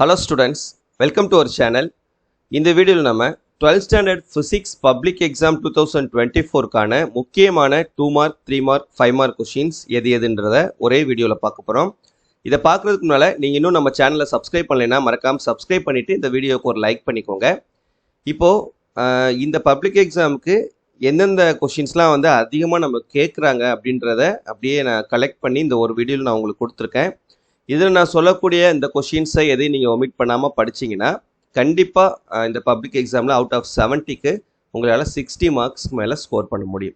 Hello students, welcome to our channel. இந்த வீடியோவில் நம்ம 12th standard physics public exam 2024 கான முக்கியமான 2 mark, 3 mark, 5 mark questions எதுன்றத ஒரே வீடியோவில் பார்க்க போகிறோம். இதை பார்க்குறதுக்கு முன்னால் நீங்கள் இன்னும் நம்ம சேனலை சப்ஸ்கிரைப் பண்ணலைன்னா மறக்காமல் சப்ஸ்கிரைப் பண்ணிவிட்டு இந்த வீடியோவுக்கு ஒரு லைக் பண்ணிக்கோங்க. இப்போது இந்த பப்ளிக் எக்ஸாமுக்கு எந்தெந்த கொஷின்ஸ்லாம் வந்து அதிகமாக நம்ம கேட்குறாங்க அப்படின்றத அப்படியே நான் கலெக்ட் பண்ணி இந்த ஒரு வீடியோவில் நான் உங்களுக்கு கொடுத்துருக்கேன். இதில் நான் சொல்லக்கூடிய இந்த கொஷின்ஸை எதையும் நீங்கள் ஒமிட் பண்ணாமல் படிச்சிங்கன்னா கண்டிப்பாக இந்த பப்ளிக் எக்ஸாமில் அவுட் ஆஃப் 70க்கு உங்களால் 60 மார்க்ஸ்க்கு மேலே ஸ்கோர் பண்ண முடியும்.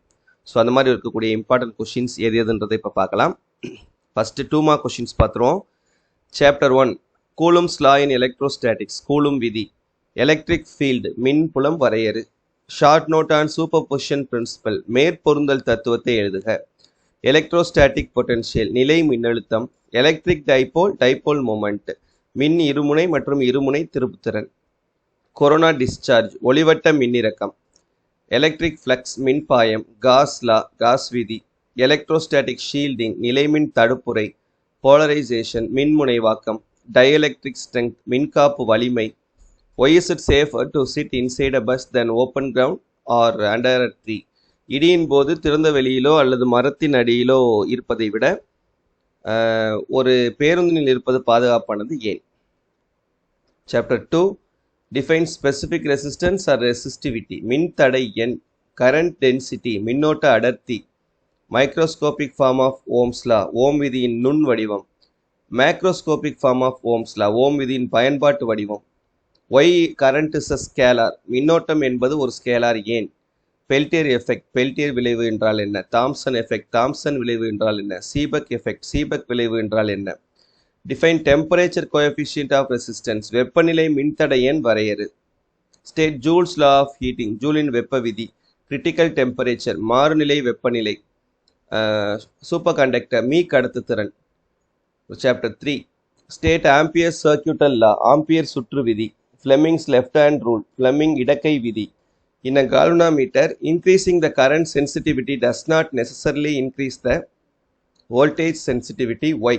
ஸோ அந்த மாதிரி இருக்கக்கூடிய இம்பார்ட்டன்ட் கொஷின்ஸ் எதுன்றதை இப்போ பார்க்கலாம். ஃபஸ்ட்டு 2 மார்க் கொஷின்ஸ் பார்த்துருவோம். Chapter 1 Coulomb's law in electrostatics, Coulomb விதி. எலக்ட்ரிக் ஃபீல்டு, மின்புலம் வரையறு. Short note on superposition principle, மேற்பொருந்தல் தத்துவத்தை எழுதுக. எலக்ட்ரோஸ்டாட்டிக் பொட்டன்ஷியல், நிலை மின்னழுத்தம். எலக்ட்ரிக் டைபோல், டைபோல் மொமெண்ட், மின் இருமுனை மற்றும் இருமுனை திருப்புத்திறன். கொரோனா டிஸ்சார்ஜ், ஒளிவட்ட மின்னிறக்கம். எலக்ட்ரிக் ஃப்ளக்ஸ், மின்பாயம். காஸ் லா, காஸ் விதி. எலக்ட்ரோஸ்டாட்டிக் ஷீல்டிங், நிலைமின் தடுப்புரை. போலரைசேஷன், மின்முனைவாக்கம். டயலெக்ட்ரிக் ஸ்ட்ரெங்க், மின்காப்பு வலிமை. Why is it safer to sit inside a bus than open ground or under a tree? இடியின் போது திறந்த வெளியிலோ அல்லது மரத்தின் அடியிலோ இருப்பதை விட ஒரு பேருந்தில் இருப்பது பாதுகாப்பானது ஏன்? Chapter 2 define specific resistance or resistivity. மின்தடை எண். கரண்ட் டென்சிட்டி, மின்னோட்ட அடர்த்தி. Microscopic form of Ohm's law, Ohm விதியின் நுண் வடிவம். Macroscopic form of Ohm's law, Ohm விதியின் பயன்பாட்டு வடிவம். Why current is a scalar? மின்னோட்டம் என்பது ஒரு ஸ்கேலார் ஏன்? பெல்டியர் எஃபெக்ட், பெல்டியர் விளைவு என்றால் என்ன? தாம்சன் எஃபெக்ட், தாம்சன் விளைவு என்றால் என்ன? சீபக் எஃபெக்ட், சீபக் விளைவு என்றால் என்ன? Define temperature coefficient of resistance, வெப்பநிலை மின்தடை எண் வரையறு. State Joule's law of heating, ஜூலின் வெப்ப விதி. கிரிட்டிக்கல் டெம்பரேச்சர், மாறுநிலை வெப்பநிலை. சூப்பர் கண்டக்டர், மீ கடத்துத்திறன். Chapter 3 state Ampere circuital law, Ampere சுற்று விதி. Fleming's left hand rule, Fleming இடக்கை விதி. In a galvanometer, increasing the current sensitivity does not necessarily increase the voltage sensitivity. Why?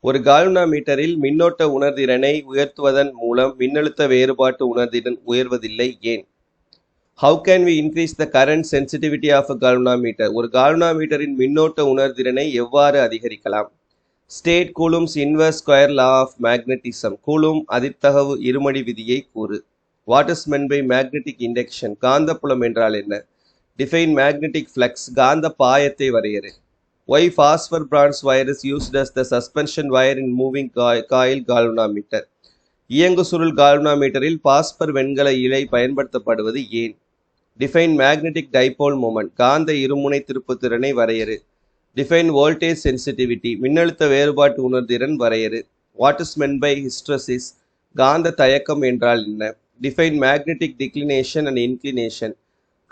ஒரு கால்வனோமீட்டரில் மின்னோட்ட உணர்திறனை உயர்த்துவதன் மூலம் மின்னழுத்த வேறுபாட்டு உணர்திறன் உயர்வதில்லை ஏன்? How can we increase the current sensitivity of a galvanometer? ஒரு கால்வனோமீட்டரின் மின்னோட்ட உணர்திறனை எவ்வாறு அதிகரிக்கலாம்? State Coulomb's inverse square law of magnetism, Coulomb அதிர்த்தகவு இருமடி விதியை கூறு. What is meant by magnetic induction, காந்தப்புலம் என்றால் என்ன? டிஃபைன் மேக்னெட்டிக் ஃப்ளக்ஸ், காந்த பாயத்தை வரையறு. Why phosphor bronze wire is used as the suspension wire in moving coil galvanometer. இயங்கு சுருள் கால்வனோமீட்டரில் பாஸ்பர் வெண்கல இழை பயன்படுத்தப்படுவது ஏன்? டிஃபைன் மேக்னெட்டிக் டைபோல் மொமெண்ட், காந்த இருமுனை திருப்புத்திறனை வரையறு. டிஃபைன் வோல்டேஜ் சென்சிட்டிவிட்டி, மின்னழுத்த வேறுபாட்டு உணர்திறன் வரையறு. வாட் இஸ் மென் பை ஹிஸ்டரசிஸ், காந்த தயக்கம் என்றால் என்ன? Define magnetic declination and inclination,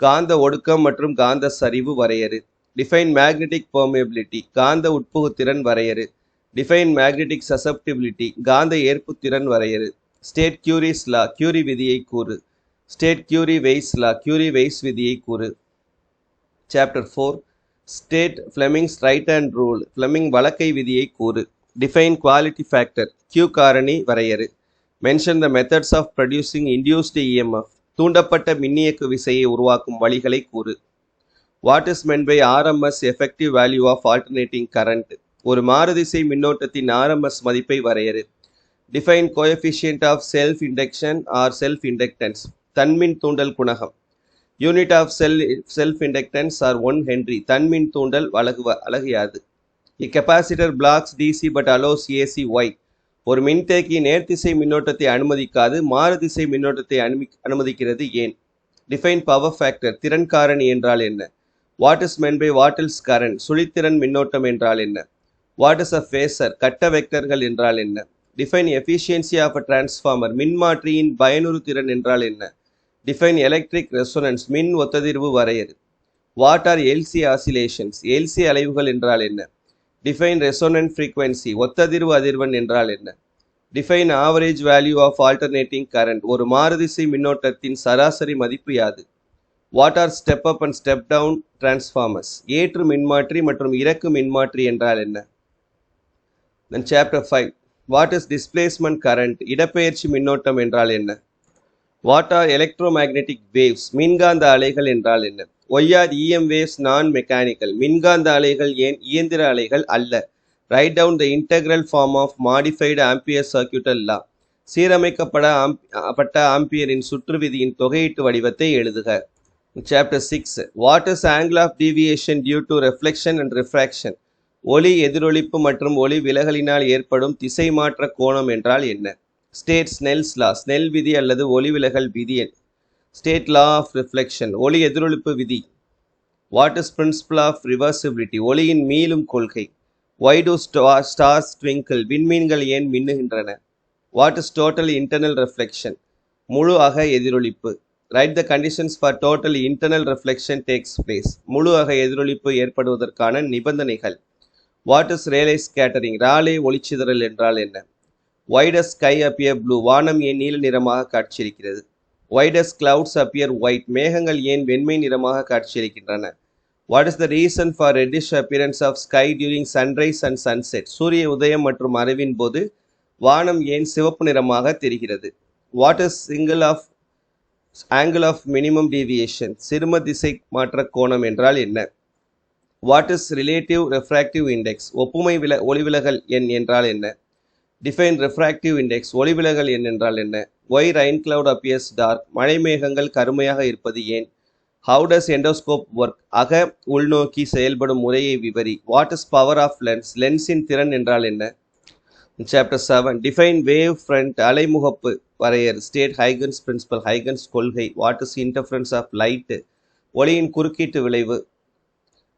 காந்த ஒடுக்கம் மற்றும் காந்த சரிவு வரையறு. டிஃபைன் மேக்னெட்டிக் பெர்மியபிலிட்டி, காந்த உட்புகுத்திறன் வரையறு. டிஃபைன் மேக்னெட்டிக் சசப்டிபிலிட்டி, காந்த ஏற்புத்திறன் வரையறு. ஸ்டேட் கியூரிஸ் லா, கியூரி விதியை கூறு. State Curie Weiss law, Curie Weiss விதியை கூறு. Chapter 4 state Fleming's right hand rule, Fleming வலக்கை விதியை கூறு. டிஃபைன் குவாலிட்டி ஃபேக்டர், கியூ காரணி வரையறு. Mention the methods of producing induced EMF, தூண்டப்பட்ட மின்னியக்கு விசையை உருவாக்கும் வழிகளை கூறு. What is meant by RMS effective value of alternating current, ஒரு மாறுதிசை மின்னோட்டத்தின் ஆர்எம்எஸ் மதிப்பை வரையறு. Define coefficient of self induction or self inductance, தன்மின் தூண்டல் குணகம். Unit of self inductance or 1 henry, தன்மின் தூண்டல் அலகு யாது? A capacitor blocks DC but allows AC. Why? ஒரு மின்தேக்கி நேர்த்திசை மின்னோட்டத்தை அனுமதிக்காது மாறுதிசை மின்னோட்டத்தை அனுமதிக்கிறது ஏன்? டிஃபைன் பவர் ஃபேக்டர், திறன் காரணி என்றால் என்ன? What is meant by wattless current, சுழித்திறன் மின்னோட்டம் என்றால் என்ன? வாட் இஸ் அ ஃபேசர், கட்ட வெக்டர்கள் என்றால் என்ன? Define efficiency of a transformer, மின்மாற்றியின் பயனுறு திறன் என்றால் என்ன? டிஃபைன் எலக்ட்ரிக் ரெசோனன்ஸ், மின் ஒத்ததிர்வு வரையறு. What are LC oscillations, LC அலைவுகள் என்றால் என்ன? டிஃபைன் ரெசோனன்ட் ஃப்ரீக்வன்சி, ஒத்ததிர்வு அதிர்வெண் என்றால் என்ன? Define average value of alternating current, ஒரு மாறுதிசை மின்னோட்டத்தின் சராசரி மதிப்பு யாது? What are step up and step down transformers, ஏற்று மின்மாற்றி மற்றும் இறக்கு மின்மாற்றி என்றால் என்ன? Then chapter 5 what is displacement current? இடப்பெயர்ச்சி மின்னோட்டம் என்றால் என்ன? What are electromagnetic waves? மின்காந்த அலைகள் என்றால் என்ன? Why are EM waves non mechanical? மின்காந்த அலைகள் ஏன் இயந்திர அலைகள் அல்ல? Write down the integral form of modified Ampere circuital law. சீரமைக்கப்பட்ட ஆம்பியரின் சுற்று விதியின் தொகையீட்டு வடிவத்தை எழுதுக. Chapter 6. What is angle of deviation due to reflection and refraction? ஒளி எதிரொளிப்பு மற்றும் ஒளி விலகலினால் ஏற்படும் திசை மாற்ற கோணம் என்றால் என்ன? ஸ்டேட் ஸ்னெல்ஸ் லா. ஸ்னெல் விதி அல்லது ஒளி விலகல் விதி. State law of reflection. ஒளி எதிரொளிப்பு விதி. What is principle of reversibility? ஒளியின் மீளும் கொள்கை. Why do stars twinkle? விண்மீன்கள் ஏன் மின்னுகின்றன? What is total internal reflection? முழு அக எதிரொளிப்பு. Write the conditions for total internal reflection takes place. முழு அக எதிரொளிப்பு ஏற்படுவதற்கான நிபந்தனைகள். What is Rayleigh scattering? Rayleigh ஒளிச்சிதறல் என்றால் என்ன? Why does sky appear blue? வானம் ஏன் நீல நிறமாக காட்சியளிக்கிறது? Why does clouds appear white? மேகங்கள் ஏன் வெண்மை நிறமாக காட்சியளிக்கின்றன? What is the reason for reddish appearance of sky during sunrise and sunset? சூரிய உதயம் மற்றும் மறைவின் போது வானம் ஏன் சிவப்பு நிறமாக தெரிகிறது? What is angle of minimum deviation? சிறும திசை மாற்ற கோணம் என்றால் என்ன? What is relative refractive index? ஒப்புமை ஒளிவிலகல் எண் என்றால் என்ன? Define refractive index. ஒளிவிலகல் எண் என்றால் என்ன? Why rain cloud appears dark? மழை மேகங்கள் கருமையாக இருப்பது ஏன்? How does endoscope work? அக உள்நோக்கி செயல்படும் முறையை விவரி. What is power of lens? லென்ஸின் திறன் என்றால் என்ன? சாப்டர் 7. Define wave front. அலைமுகப்பு வரையறு. State Huygens principal. ஹைகன்ஸ் கொள்கை. What is interference of light? ஒளியின் குறுக்கீட்டு விளைவு.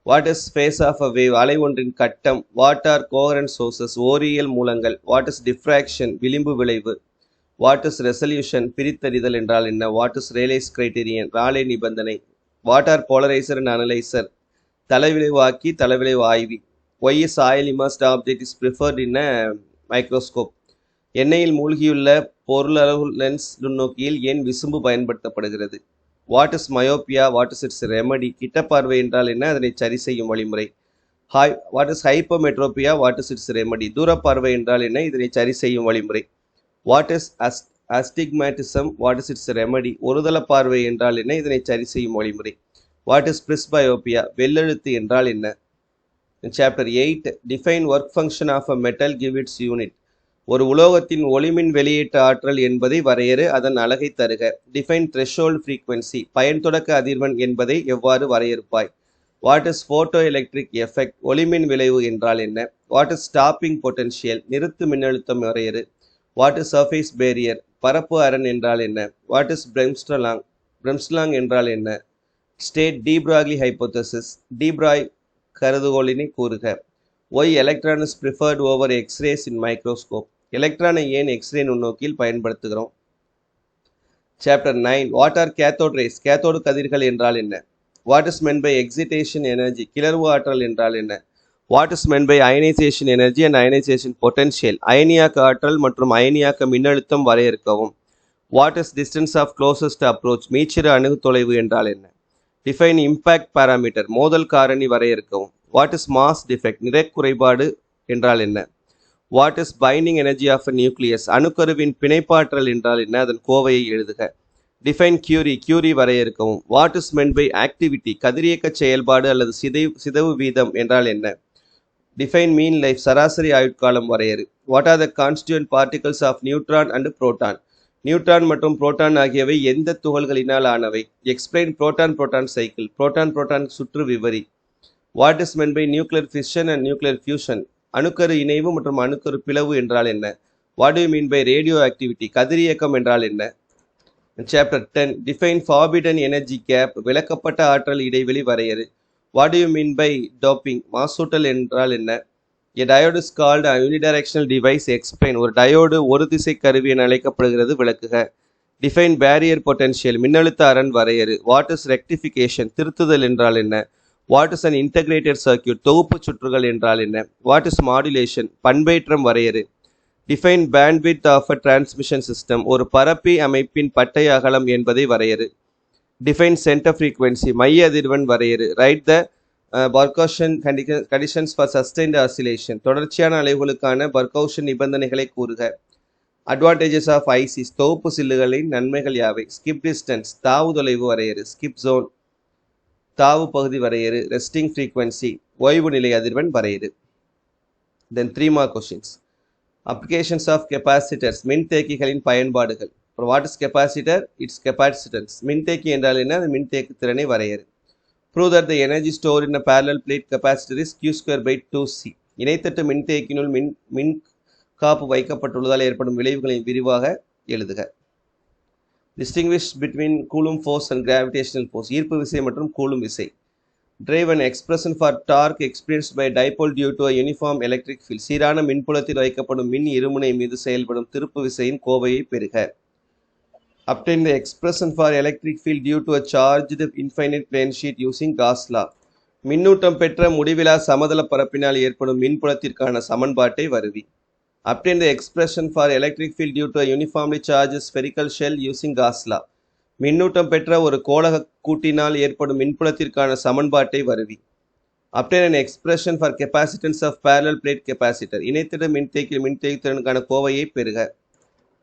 What is phase of a wave? அலை ஒன்றின் கட்டம். What are coherent sources? ஓரியல் மூலங்கள். What is diffraction? விளிம்பு விளைவு. What is resolution? பிரித்தறிதல் என்றால் என்ன? What is Rayleigh's criterion? Rayleigh நிபந்தனை. What are polariser and analyser? தலைவிளைவு ஆக்கி தலைவிளைவு ஆய்வி. Why is oil immersed object is preferred in a microscope? எண்ணெயில் மூழ்கியுள்ள பொருளளவு லென்ஸ் நுண்ணோக்கியில் ஏன் விசும்பு பயன்படுத்தப்படுகிறது? What is myopia? What is its remedy? கிட்ட பார்வை என்றால் என்ன? அதனை சரி செய்யும் வழிமுறை. What is hypermetropia? What is its remedy? தூரப்பார்வை என்றால் என்ன? இதனை சரி செய்யும் வழிமுறை. What is astigmatism? What is its remedy? ஒருதள பார்வை என்றால் என்ன? இதனை சரி செய்யும் வழிமுறை. What is பிரிஸ்பயோபியா? வெள்ளெழுத்து என்றால் என்ன? Chapter 8. Define work function of a metal, give its unit. ஒரு உலோகத்தின் ஒளிமின் வெளியீட்டு ஆற்றல் என்பதை வரையறு, அதன் அலகை தருக. Define threshold frequency. பயன் தொடக்க அதிர்வெண் என்பதை எவ்வாறு வரையறுப்பாய்? What is photo electric effect? ஒளிமின் விளைவு என்றால் என்ன? What is stopping potential? நிறுத்து மின்னழுத்தம் வரையறு. What is surface barrier? பரப்பு அரண் என்றால் என்ன? வாட் இஸ் பிரம்ஸ்லாங் என்றால் என்ன? State de Broglie hypothesis. டீப்ராய் கருதுகோளினை கூறுக. Why electron is preferred over X rays in microscope? எலக்ட்ரானை ஏன் எக்ஸ்ரே நுண்ணோக்கியில் பயன்படுத்துகிறோம்? Chapter 9. What are cathode rays? Cathode கதிர்கள் என்றால் என்ன? What is meant by excitation energy? கிளர்வு ஆற்றல் என்றால் என்ன? What is meant by ionisation energy and ionisation potential? அயனியாக்க ஆற்றல் மற்றும் அயனியாக்க மின்னழுத்தம் வரையறுக்கவும். What is distance of closest approach? மீச்சிறு அணுகு தொலைவு என்றால் என்ன? Define impact parameter. மோதல் காரணி வரையறுக்கவும். What is mass defect? நிறை குறைபாடு என்றால் என்ன? What is binding energy of a nucleus? அணுக்கருவின் பிணைப்பாற்றல் என்றால் என்ன? அதன் கோவையை எழுதுக. டிஃபைன் கியூரி வரையறுக்கவும். What is meant by activity? கதிரியக்க செயல்பாடு அல்லது சிதைவு வீதம் என்றால் என்ன? Define mean life. சராசரி ஆயுட்காலம் வரையறு. What are the constituent particles of neutron and proton? Neutron மற்றும் புரோட்டான் ஆகியவை எந்த துகள்களினால் ஆனவை? Explain proton cycle. புரோட்டான் சுற்று விவரி. What is meant by nuclear fission and nuclear fusion? அணுக்கரு இணைவு மற்றும் அணுக்கரு பிளவு என்றால் என்ன? What do you mean by radioactivity? கதிரியக்கம் என்றால் என்ன? Chapter 10. Define forbidden energy gap. விலக்கப்பட்ட ஆற்றல் இடைவெளி வரையறு. What do you mean by doping? மாசூட்டல் என்றால் என்ன? A diode is called a unidirectional device. Explain. ஒரு டயோடு ஒரு திசை கருவி என அழைக்கப்படுகிறது, விளக்குக. Define barrier potential. மின்னழுத்த அரண் வரையறு. What is rectification? திருத்துதல் என்றால் என்ன? What is an integrated circuit? தொகுப்பு சுற்றுகள் என்றால் என்ன? What is modulation? பண்பேற்றம் வரையறு. Define bandwidth of a transmission system. ஒரு பரப்பி அமைப்பின் பட்டை அகலம் என்பதை வரையறு. Define centre frequency. மைய அதிர்வெண் வரையறு. Write the Barkhausen conditions for sustained oscillation, தொடர்ச்சியான அலைவுகளுக்கான பர்கவுஷன் நிபந்தனைகளை கூறுக. அட்வான்டேஜஸ் ஆஃப் ஐசிஸ், தொகுப்பு சில்லுகளின் நன்மைகள் யாவை. ஸ்கிப் டிஸ்டன்ஸ், தாவு தொலைவு வரையறு. ஸ்கிப் ஜோன், தாவு பகுதி வரையறு. ரெஸ்டிங் ஃப்ரீக்வன்சி, ஓய்வு நிலை அதிர்வெண் வரையறு. Then 3 mark questions. Applications of capacitors, மின்தேக்கிகளின் பயன்பாடுகள். What is capacitor? Its capacitance. மின்தேக்கி என்றால் என்ன? அது மின்தேக்கு திறனை வரையறு. Prove that the energy stored in a parallel plate capacitor is Q²/2C. இணைத்தட்டு மின்தேக்கினுள் மின் காப்பு வைக்கப்பட்டுள்ளதால் ஏற்படும் விளைவுகளை விரிவாக எழுதுக. Distinguish between Coulomb force and gravitational force. ஈர்ப்பு விசை மற்றும் கூலும் விசை. Drive an expression for torque experienced by dipole due to a uniform electric field. சீரான மின்புலத்தில் வைக்கப்படும் மின் இருமுனை மீது செயல்படும் திருப்பு விசையின் கோவையை பெறுக. Obtain the expression for electric field due to a charged infinite plane sheet using Gauss law. மின்னூட்டம் பெற்ற முடிவிலா சமதள பரப்பினால் ஏற்படும் மின்புலத்திற்கான சமன்பாட்டை வருவி. Obtain the expression for electric field due to a uniformly charged spherical shell using Gauss law. மின்னூட்டம் பெற்ற ஒரு கோளக கூட்டினால் ஏற்படும் மின்புலத்திற்கான சமன்பாட்டை வருவி. Obtain an expression for capacitance of parallel plate capacitor. இணைத்திட மின்தேக்கித்திறனுக்கான கோவையை பெறுக.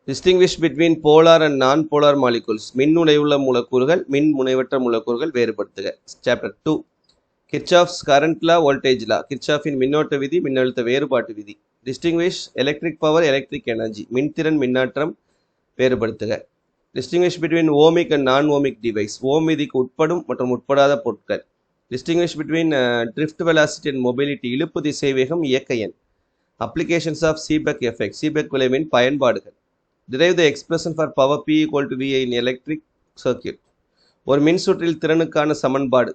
Distinguish between polar and non-polar molecules. மின்முனைவுள்ள மூலக்கூறுகள், மின்முனைவற்ற மூலக்கூறுகள் வேறுபடுத்துக. Chapter 2. Kirchhoff's current law, voltage law. கிர்ச்சாஃபின் மின்னோட்ட விதி, மின்னழுத்த வேறுபாட்டு விதி. Distinguish electric power, electric energy. மின்திறன், மின்னாற்றம் வேறுபடுத்துக. Distinguish between ohmic and non-ohmic device. ஓம் விதிக்கு உட்படும் மற்றும் உட்படாத பொருட்கள். Distinguish between drift velocity and mobility. இழுப்பு திசைவேகம், இயக்க எண். Applications of Seebeck effect. Seebeck விளைவின் பயன்பாடுகள். Derive the expression for power P equal to VI in electric circuit. ஒரு மின்சுற்றில் திறனுக்கான சமன்பாடு.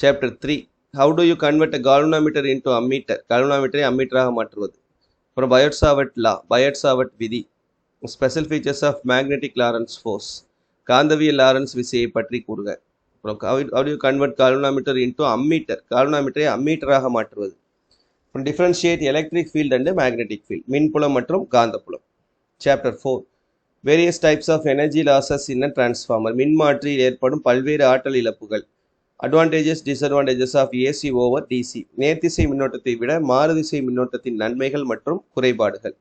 Chapter 3. How do you convert a galvanometer into ammeter? galvanometer அம்மீட்டராக மாற்றுவது. அப்புறம் Biot-Savart law, Biot-Savart விதி. Special features of magnetic Lorentz force. காந்தவியல் Lawrence விசையை பற்றி கூறுக. அப்புறம் how do you convert galvanometer into ammeter? galvanometer அம்மீட்டராக மாற்றுவது. அப்புறம் differentiate electric field and magnetic field. மின்புலம் மற்றும் காந்தப்புலம். Chapter 4. Various types of energy losses in a transformer. மின்மாற்றியில் ஏற்படும் பல்வேறு ஆற்றல் இழப்புகள். Advantages, disadvantages of AC over DC. நேர்த்திசை மின்னோட்டத்தை விட மாறுதிசை மின்னோட்டத்தின் நன்மைகள் மற்றும் குறைபாடுகள்.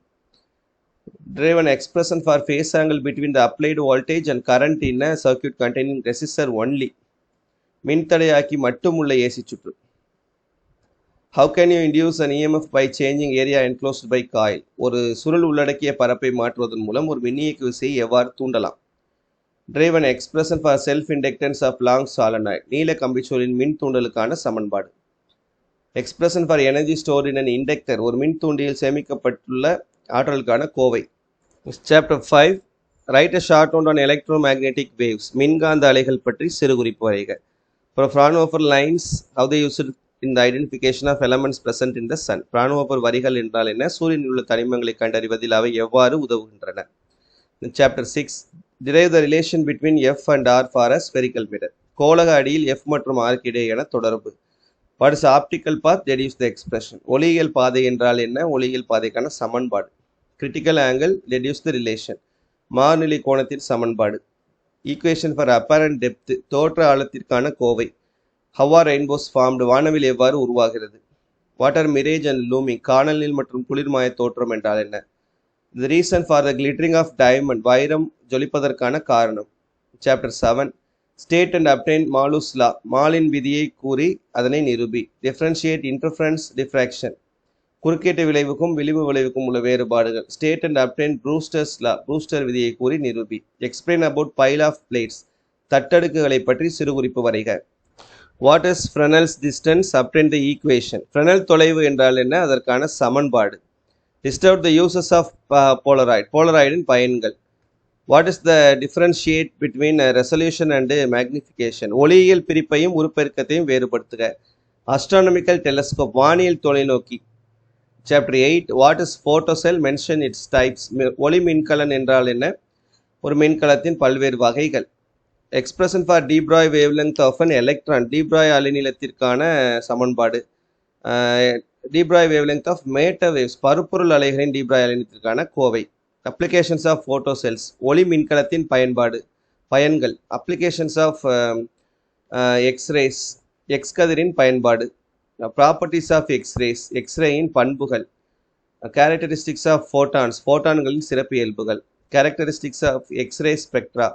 Drive an expression for phase angle between the applied voltage and current in a circuit containing resistor only. மின்தடையாக்கி மட்டும் உள்ள AC சுற்று. How can you induce an EMF by changing area enclosed by coil? ஒரு சுருள் உள்ளடக்கிய பரப்பை மாற்றுவதன் மூலம் ஒரு மின்னியக்கு விசையை எவ்வாறு தூண்டலாம்? Drive an expression for self-inductance of long solenoid. நீல கம்பிச்சோலின் மின் தூண்டலுக்கான சமன்பாடு. Expression for energy stored in an inductor. ஒரு மின் தூண்டியில் சேமிக்கப்பட்டுள்ள ஆற்றலுக்கான Kovai. Chapter 5. Write a short note on electromagnetic waves. மின்காந்த அலைகள் பற்றி சிறு குறிப்பு வரைக. Fraunhofer lines, how they use it in the identification of elements present in the sun. Fraunhofer வரிகள் என்றால் என்ன? சூரியனில் உள்ள தனிமங்களை கண்டறிவதில் அவை எவ்வாறு உதவுகின்றன? Chapter 6. Derive the relation between F and R for a spherical mirror. கோளக அடியில் F மற்றும் R இடையேயான தொடர்பு. What is optical path? Deduce the expression. ஒளியியல் பாதை என்றால் என்ன? ஒளியியல் பாதைக்கான சமன்பாடு. Critical angle, deduce the relation. மாறுநிலை கோணத்தின் சமன்பாடு. Equation for apparent depth. தோற்ற ஆழத்திற்கான Kovai. How are rainbows formed? வானவில் எவ்வாறு உருவாகிறது? What are mirage and looming? காணல் மற்றும் குளிர்மாய தோற்றம் என்றால் என்ன? The reason for the glittering of diamond. வைரம் ஜொலிப்பதற்கான காரணம். Chapter 7. State and obtain Malus law. மாலின் விதியை கூறி அதனை நிரூபி. Differentiate interference, diffraction. குறுக்கீட்டு விளைவுக்கும் விளிம்பு விளைவுக்கும் உள்ள வேறுபாடுகள். State and obtain Brewster's law. Brewster விதியை கூறி நிரூபி. Explain about pile of plates. தட்டடுக்குகளை பற்றி சிறு குறிப்பு வரைக. What is Fresnel's distance? Obtain the equation. Fresnel தொலைவு என்றால் என்ன? அதற்கான சமன்பாடு. List out the uses of Polaroid. Polaroidin பயன்கள். What is the differentiate between resolution and magnification? ஒளியியல் பிரிப்பையும் உருப்பெருக்கத்தையும் வேறுபடுத்துக. Astronomical telescope. வானியல் தொலைநோக்கி. Chapter 8. What is photocell? Mention its types. ஒளி மின்கலன் என்றால் என்ன? ஒரு மின்கலத்தின் பல்வேறு வகைகள். Expression for de Broglie wavelength of an electron. de Broglie அலைநீளத்திற்கான சமன்பாடு. de Broglie wavelength of matter waves. பருப்பொருள் அலைகளின் de Broglie அலைநீளத்திற்கான Kovai. Applications of photocells. ஒளி மின்கலத்தின் பயன்பாடு. பயன்கள். Applications of X-rays. எக்ஸ் கதிரின் பயன்பாடு. ப்ராப்பர்ட்டிஸ் ஆஃப் எக்ஸ்ரேஸ், எக்ஸ்ரேயின் பண்புகள். கேரக்டரிஸ்டிக்ஸ் ஆஃப் ஃபோட்டான்ஸ், ஃபோட்டான்களின் சிறப்பியல்புகள். Characteristics of X ray spectra,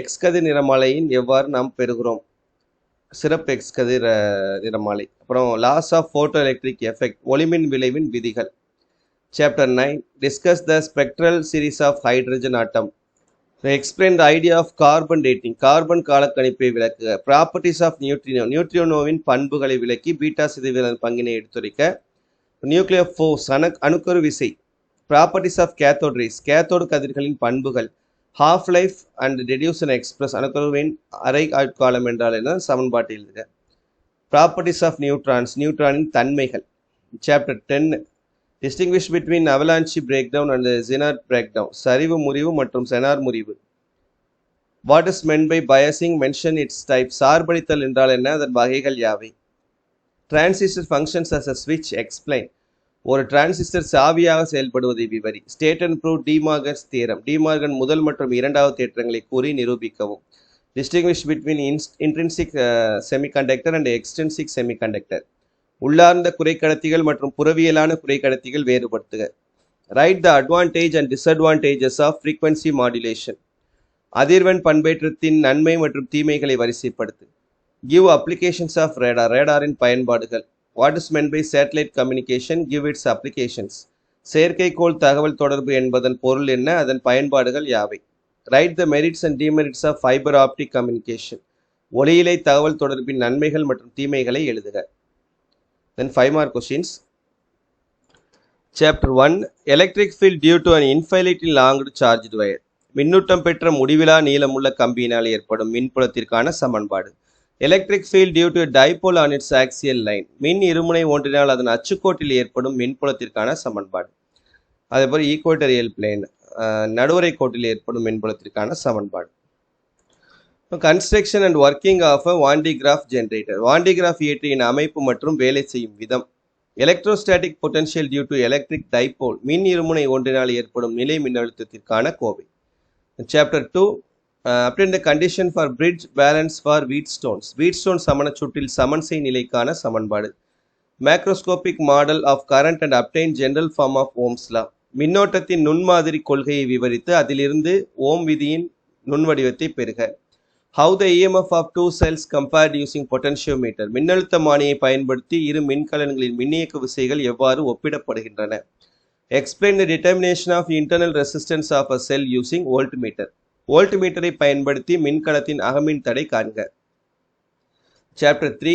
X கதிர் நிறமாலையின் எவ்வாறு நாம் பெறுகிறோம், சிறப்பு எக்ஸ் கதிர் நிறமாலை. அப்புறம் laws of photo electric effect, ஒளிமின் விளைவின் விதிகள். Chapter 9 discuss the spectral series of hydrogen atom. Explain the idea of carbon dating, carbon காலக்கணிப்பை விளக்குக. ப்ராப்பர்ட்டிஸ் ஆஃப் நியூட்ரினோ, நியூட்ரினோவின் பண்புகளை விளக்கி பீட்டா சிதைவின் பங்கினை எடுத்துரைக்க. நியூக்ளியர் ஃபோர்ஸ், அணுக்கரு விசை. Properties of cathode rays, cathode கதிர்களின் பண்புகள். Half life and reduction express, அணுக்கருவின் அரை ஆட்காலம் என்றால் என்ன, சமன்பாட்டில் எழுதுக. ப்ராப்பர்ட்டிஸ் ஆஃப் நியூட்ரான்ஸ், நியூட்ரானின் தன்மைகள். Chapter 10 distinguish between avalanche breakdown and Zener breakdown, சரிவு முறிவு மற்றும் செனார் முறிவு. What is meant by biasing, mention its type, சார்பளித்தல் என்றால் என்ன, அதன் வகைகள் யாவை. டிரான்சிஸ்டர் ஃபங்க்ஷன்ஸ் அஸ் அ ஸ்விட்ச், எக்ஸ்பிளைன், ஒரு டிரான்சிஸ்டர் சாவியாக செயல்படுவதை விவரி. State and prove De Morgan's theorem, De Morgan முதல் மற்றும் இரண்டாவது தேற்றங்களை கூறி நிரூபிக்கவும். Distinguish between intrinsic semiconductor and extrinsic semiconductor, உள்ளார்ந்த குறைக்கடத்திகள் மற்றும் புறவியலான குறைக்கடத்திகள் வேறுபடுத்துக. Write the advantage and disadvantages of frequency modulation, அதிர்வெண் பண்பேற்றத்தின் நன்மை மற்றும் தீமைகளை வரிசைப்படுத்து. கிவ் அப்ளிகேஷன்ஸ் ஆஃப் ரேடார், ரேடாரின் பயன்பாடுகள். What is meant by satellite communication, give its applications, செயற்கைக்கோள் தகவல் தொடர்பு என்பதன் பொருள் என்ன, அதன் பயன்பாடுகள் யாவை. Write the merits and demerits of fibre optic communication, ஒளியிலை தகவல் தொடர்பின் நன்மைகள் மற்றும் தீமைகளை எழுதுக. Then 5 mark questions. Chapter 1 Electric field due to an infinitely longed charged wire, மின்னூட்டம் பெற்ற முடிவிலா நீளமுள்ள கம்பியினால் ஏற்படும் மின்புலத்திற்கான சமன்பாடு. Electric field due to dipole on its axial line, மின் இருமுனை ஒன்றினால் அதன் அச்சுக்கோட்டில் ஏற்படும் மின்புலத்திற்கான சமன்பாடு. அதேபோல் ஈக்குவேட்டரியல் பிளேன், நடுவரை கோட்டில் ஏற்படும் மின்புலத்திற்கான சமன்பாடு. Construction and working of a Van de Graaff generator, Van de Graaff இயற்றியின் அமைப்பு மற்றும் வேலை செய்யும் விதம். Electrostatic potential due to electric dipole, மின் இருமுனை ஒன்றினால் ஏற்படும் நிலை மின்னழுத்தத்திற்கான கோவை. Chapter 2 obtain the condition for bridge balance for Wheatstones, Wheatstone சமணச்சுற்றில் சமன்செய் நிலைக்கான சமன்பாடு. Macroscopic model of current and obtain general form of Ohm's law, மின்னோட்டத்தின் நுண்மாதிரி கொள்கையை விவரித்து அதிலிருந்து ஓம் விதியின் நுண்வடிவத்தை பெறுக. How the EMF of two cells compared using potentiometer, மின்னழுத்தமானியை பயன்படுத்தி இரு மின்கலன்களின் மின்னியக்கு விசைகள் எவ்வாறு ஒப்பிடப்படுகின்றன. Explain the determination of internal resistance of a cell using voltmeter, வோல்ட்மீட்டரை பயன்படுத்தி மின்கலத்தின் அகமின் தடை காண்க. Chapter 3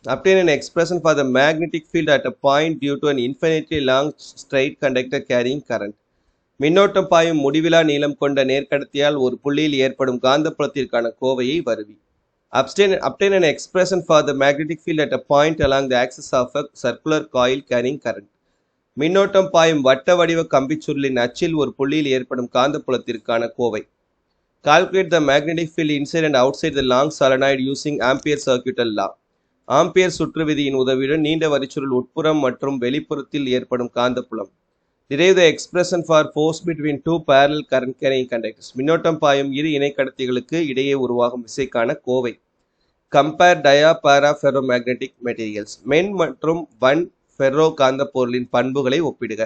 obtain an expression for the magnetic field at a point due to an infinitely long straight conductor carrying current, மின்னோட்டம் பாயும் முடிவிலா நீளம் கொண்ட நேர்கடத்தியால் ஒரு புள்ளியில் ஏற்படும் காந்தப்புலத்திற்கான கோவையை வருவி. Obtain an expression for the magnetic field at a point along the axis of a circular coil carrying current, மின்னோட்டம் பாயும் வட்ட வடிவ கம்பிச்சுருளின் அச்சில் ஒரு புள்ளியில் ஏற்படும் காந்தப்புலத்திற்கான Kovai. Calculate the magnetic field inside and outside the long solenoid using Ampere circuital law, ampere சுற்று விதியின் உதவியுடன் நீண்ட வரிச்சுருள் உட்புறம் மற்றும் வெளிப்புறத்தில் ஏற்படும் காந்தப்புலம். Derive the expression for force between two parallel current carrying conductors, மின்னோட்டம் பாயும் இரு இணைக்கடத்திகளுக்கு இடையே உருவாகும் விசைக்கான Kovai. Compare dia para ferromagnetic materials, மென் மற்றும் வன் ஃபெர்ரோ காந்த பொருளின் பண்புகளை ஒப்பிடுக.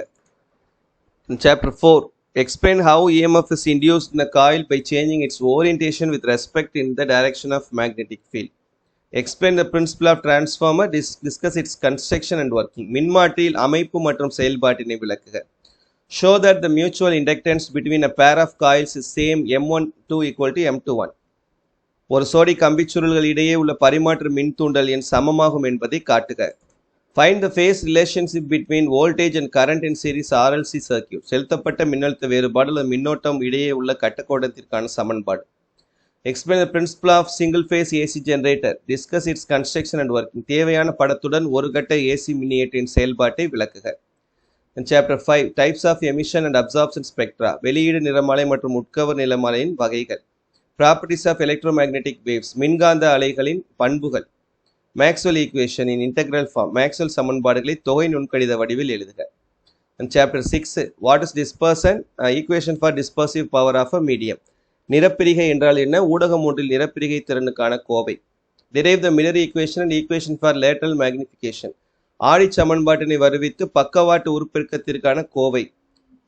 Chapter 4 explain how EMF is induced in a coil by changing its orientation with respect in the direction of magnetic field. Explain the principle of transformer, discuss its construction and working, மின்மாற்றியில் அமைப்பு மற்றும் செயல்பாட்டினை விளக்குக. Show that the mutual inductance between a pair of coils is same M12 equal to M21, ஒரு சோடி கம்பிச்சுருள்கள் இடையே உள்ள பரிமாற்று மின் தூண்டல் எண் சமமாகும் என்பதை காட்டுக. Find the phase relationship between voltage and current in series RLC circuit, செலுத்தப்பட்ட மின்னழுத்த வேறுபாடு அல்லது மின்னோட்டம் இடையே உள்ள கட்டக்கோணத்திற்கான சமன்பாடு. Explain the principle of single phase AC generator, discuss its construction and working, தேவையான படத்துடன் ஒரு கட்ட AC மின்னியற்றின் செயல்பாட்டை விளக்குக. Chapter 5 types of emission and absorption spectra, வெளியீடு நிறமாலை மற்றும் உட்கவர் நிறமாலையின் வகைகள். Properties of electromagnetic waves, மின்காந்த அலைகளின் பண்புகள். Maxwell equation in integral form, Maxwell சமன்பாடுகளை தொகை நுண்கணித வடிவில் எழுதுக. Chapter 6 what is dispersion, equation for dispersive power of a medium, நிறப்பிரிகை என்றால் என்ன, ஊடகம் ஒன்றில் நிறப்பிரிகை திறனுக்கான Kovai. derive the Miller equation and equation for lateral magnification. ஆடி சமன்பாட்டினை வருவித்து பக்கவாட்டு உருப்பெருக்கத்திற்கான Kovai.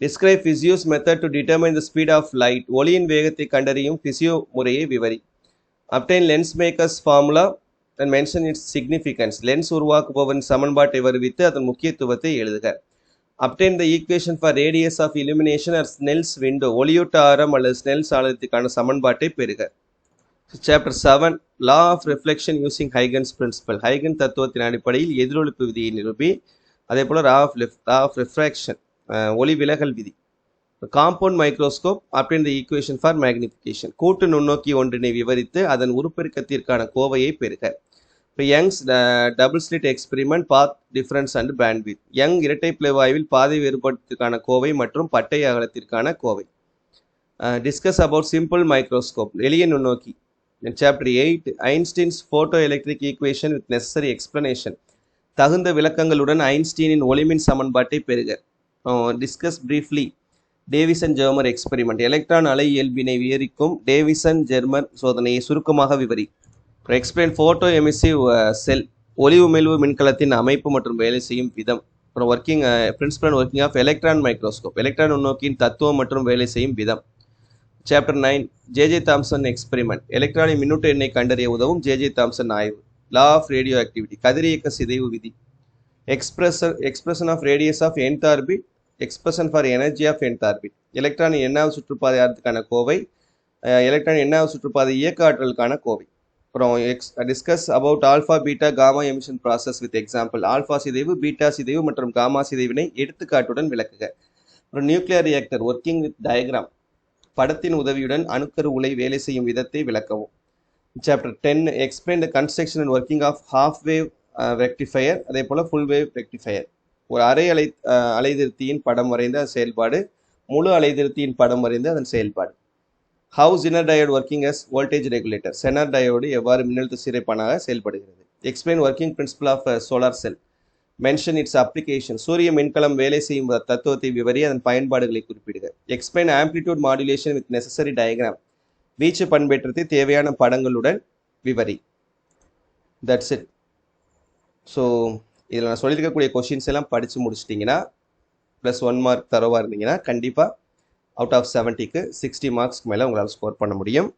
Describe Fizeau's method to determine the speed of light. ஒளியின் வேகத்தை கண்டறியும் Fizeau முறையை விவரி. Obtain lens maker's formula and mention its significance. Lens உருவாக்குபவன் சமன்பாட்டை வருவித்து அதன் முக்கியத்துவத்தை எழுதுக. Obtain the equation for radius of illumination or Snell's window. ஒளியூட்ட ஆரம் அல்லது ஸ்னெல்ஸ் ஆழத்திற்கான சமன்பாட்டை பெறுக. Chapter 7 Law of reflection using Huygens principle. Huygens தத்துவத்தின் அடிப்படையில் எதிரொளிப்பு விதியை நிரூபி. அதே போல law of refraction ஒளி விலகல் விதி. Compound microscope obtain the equation for magnification. கூட்டு நுண்ணோக்கி ஒன்றினை விவரித்து அதன் உருப்பெருக்கத்திற்கான கோவையை பெறுக. இப்போ Young's double slit experiment path difference and bandwidth. Young இரட்டை பிளவாய்வில் பாதை வேறுபாட்டிற்கான கோவை மற்றும் பட்டை அகலத்திற்கான கோவை. டிஸ்கஸ் அபவுட் சிம்பிள் மைக்ரோஸ்கோப் எளிய நுண்ணோக்கி. Chapter 8 Einstein's photo electric equation with necessary explanation. தகுந்த விளக்கங்களுடன் ஐன்ஸ்டீனின் ஒளிமின் சமன்பாட்டை பெறுக. Discuss briefly Davisson Germer experiment. Electron அலை இயல்பினை விவரிக்கும் டேவிசன் ஜெர்மர் சோதனையை சுருக்கமாக விவரி. எக்ஸ்பிளைன் போட்டோ எமிசிவ் செல் ஒளி உமிழ்வு மின்கலத்தின் அமைப்பு மற்றும் வேலை செய்யும் விதம். அப்புறம் working principle and working of electron microscope electron நுண்ணோக்கியின் தத்துவம் மற்றும் வேலை செய்யும் விதம். Chapter 9 J Thomson experiment. எலக்ட்ரானின் மின்னூட்ட எண்ணை கண்டறிய உதவும் ஜே தாம்சன் ஆய்வு. லா ஆஃப் ரேடியோ ஆக்டிவிட்டி கதிரியக்க சிதைவு விதி. Expression of radius of nth orbit. Expression for energy of nth orbit. எலக்ட்ரானின் எண்ணாவது சுற்றுப்பாதை ஆரத்துக்கான கோவை. எலக்ட்ரானின் எண்ணாவது சுற்றுப்பாதை இயக்க ஆற்றலுக்கான கோவை. அப்புறம் discuss about alpha beta gamma emission process with example. Alpha சிதைவு பீட்டா சிதைவு மற்றும் காமா சிதைவினை எடுத்துக்காட்டுடன் விளக்குக. அப்புறம் nuclear reactor working with diagram. படத்தின் உதவியுடன் அணுக்கரு உலை வேலை செய்யும் விதத்தை விளக்கவும். Chapter 10 explain the construction and working of half wave rectifier அதே போல் ஃபுல் வேவ் ரெக்டிஃபயர். ஒரு அரை அலைதிருத்தியின் படம் வரைந்த செயல்பாடு, முழு அலைதிருத்தியின் படம் வரைந்த அதன் செயல்பாடு. How Zener diode working as voltage regulator. Zener diode எவ்வாறு மின்னழுத்த சீரைப்பானாக செயல்படுகிறது. Explain working principle of solar cell. Mention its application. சூரிய மின்கலம் வேலை செய்யும் தத்துவத்தை விவரி அதன் பயன்பாடுகளை குறிப்பிடுக. Explain amplitude modulation with necessary diagram. வீச்சு பண்பேற்றத்தை தேவையான படங்களுடன் விவரி. That's it. ஸோ இதில் நான் சொல்லியிருக்கக்கூடிய கொஷின்ஸ் எல்லாம் படித்து முடிச்சிட்டிங்கன்னா +1 மார்க் தரவாக இருந்தீங்கன்னா கண்டிப்பாக அவுட் ஆஃப் 70க்கு 60 மார்க்ஸ்க்கு மேலே உங்களால் ஸ்கோர் பண்ண முடியும்.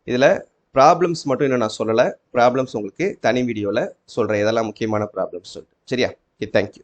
இதில் ப்ராப்ளம்ஸ் மட்டும் இன்னும் நான் சொல்லலை. ப்ராப்ளம்ஸ் உங்களுக்கு தனி வீடியோவில் சொல்கிறேன். இதெல்லாம் முக்கியமான ப்ராப்ளம்ஸ் சொல்லிட்டு. சரியா? Okay, thank you.